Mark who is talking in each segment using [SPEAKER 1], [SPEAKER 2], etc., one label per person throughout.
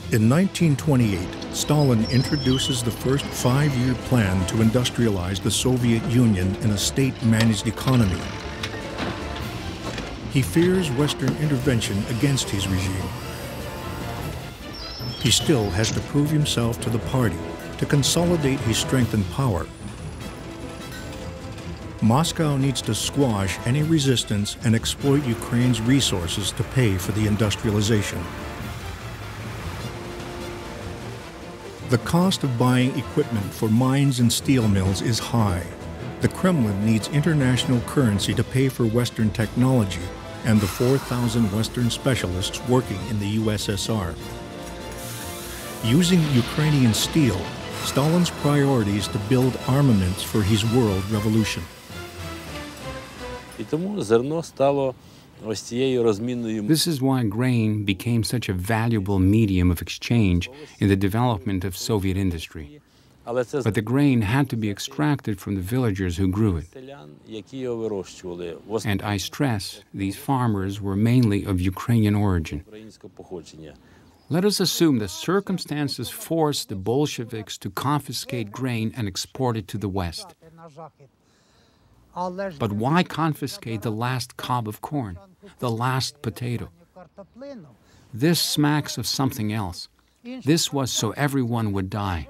[SPEAKER 1] In 1928, Stalin introduces the first 5-year plan to industrialize the Soviet Union in a state-managed economy. He fears Western intervention against his regime. He still has to prove himself to the party, to consolidate his strength and power. Moscow needs to squash any resistance and exploit Ukraine's resources to pay for the industrialization. The cost of buying equipment for mines and steel mills is high. The Kremlin needs international currency to pay for Western technology and the 4,000 Western specialists working in the USSR. Using Ukrainian steel, Stalin's priority is to build armaments for his world revolution.
[SPEAKER 2] This is why grain became such a valuable medium of exchange in the development of Soviet industry. But the grain had to be extracted from the villagers who grew it. And I stress, these farmers were mainly of Ukrainian origin. Let us assume that circumstances forced the Bolsheviks to confiscate grain and export it to the West. But why confiscate the last cob of corn, the last potato? This smacks of something else. This was so everyone would die.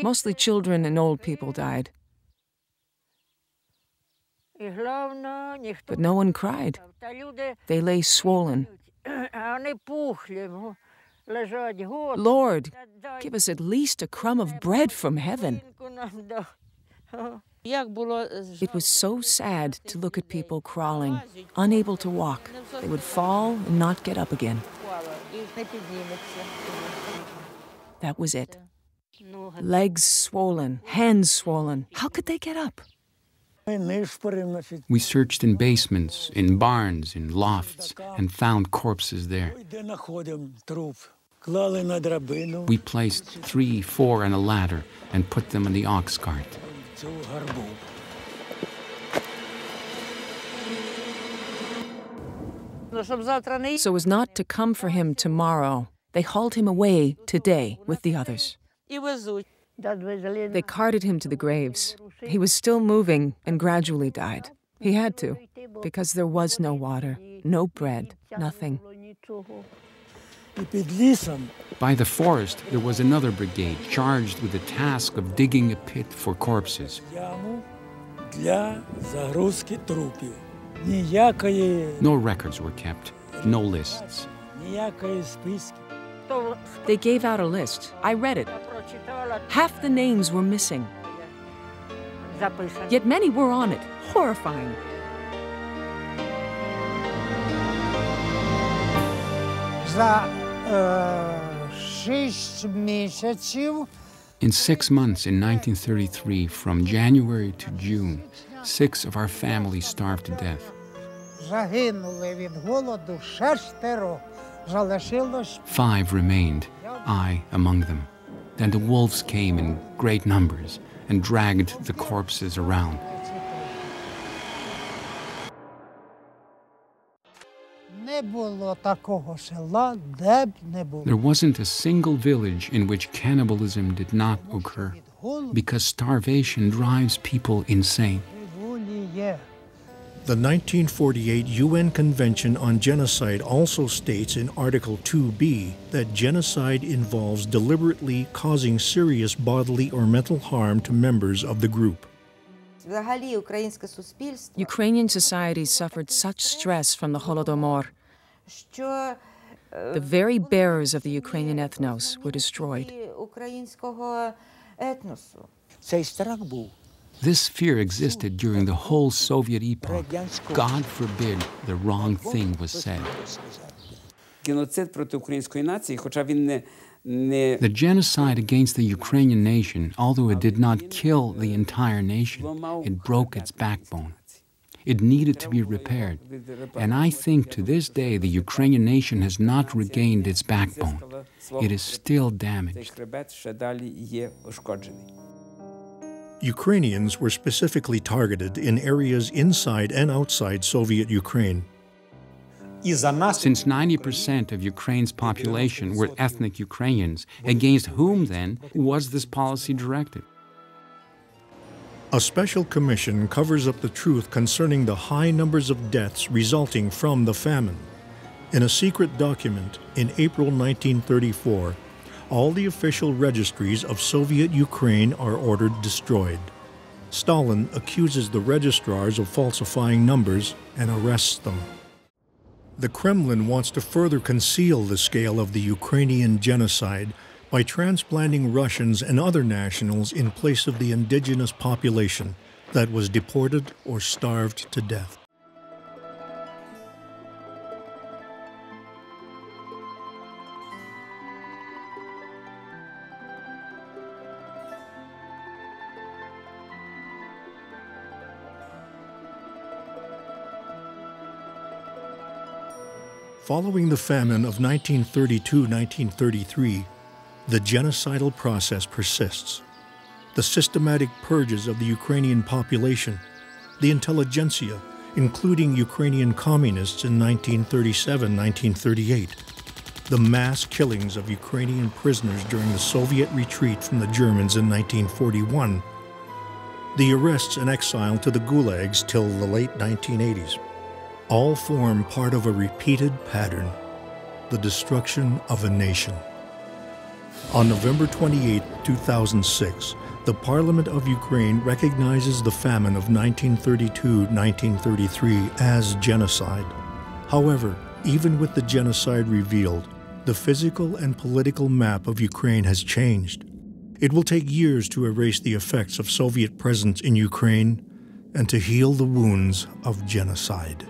[SPEAKER 3] Mostly children and old people died. But no one cried. They lay swollen. Lord, give us at least a crumb of bread from heaven. It was so sad to look at people crawling, unable to walk. They would fall and not get up again. That was it. Legs swollen, hands swollen. How could they get up?
[SPEAKER 2] We searched in basements, in barns, in lofts, and found corpses there. We placed 3, 4 on a ladder and put them on the ox cart.
[SPEAKER 3] So as not to come for him tomorrow, they hauled him away today with the others. They carted him to the graves. He was still moving and gradually died. He had to, because there was no water, no bread, nothing.
[SPEAKER 2] By the forest, there was another brigade charged with the task of digging a pit for corpses. No records were kept, no lists.
[SPEAKER 3] They gave out a list. I read it. Half the names were missing. Yet many were on it. Horrifying.
[SPEAKER 2] In 6 months in 1933, from January to June, 6 of our family starved to death. 5 remained, I among them. Then the wolves came in great numbers and dragged the corpses around. There wasn't a single village in which cannibalism did not occur, because starvation drives people insane.
[SPEAKER 1] The 1948 UN Convention on Genocide also states in Article 2B that genocide involves deliberately causing serious bodily or mental harm to members of the group.
[SPEAKER 3] Ukrainian society suffered such stress from the Holodomor. The very bearers of the Ukrainian ethnos were destroyed.
[SPEAKER 2] This fear existed during the whole Soviet epoch. God forbid the wrong thing was said. The genocide against the Ukrainian nation, although it did not kill the entire nation, it broke its backbone. It needed to be repaired. And I think to this day the Ukrainian nation has not regained its backbone. It is still damaged.
[SPEAKER 1] Ukrainians were specifically targeted in areas inside and outside Soviet Ukraine.
[SPEAKER 2] Since 90% of Ukraine's population were ethnic Ukrainians, against whom, then, was this policy directed?
[SPEAKER 1] A special commission covers up the truth concerning the high numbers of deaths resulting from the famine. In a secret document in April 1934, all the official registries of Soviet Ukraine are ordered destroyed. Stalin accuses the registrars of falsifying numbers and arrests them. The Kremlin wants to further conceal the scale of the Ukrainian genocide by transplanting Russians and other nationals in place of the indigenous population that was deported or starved to death. Following the famine of 1932-1933, the genocidal process persists. The systematic purges of the Ukrainian population, the intelligentsia, including Ukrainian communists in 1937-1938, the mass killings of Ukrainian prisoners during the Soviet retreat from the Germans in 1941, the arrests and exile to the gulags till the late 1980s, all form part of a repeated pattern, the destruction of a nation. On November 28, 2006, the Parliament of Ukraine recognizes the famine of 1932-1933 as genocide. However, even with the genocide revealed, the physical and political map of Ukraine has changed. It will take years to erase the effects of Soviet presence in Ukraine and to heal the wounds of genocide.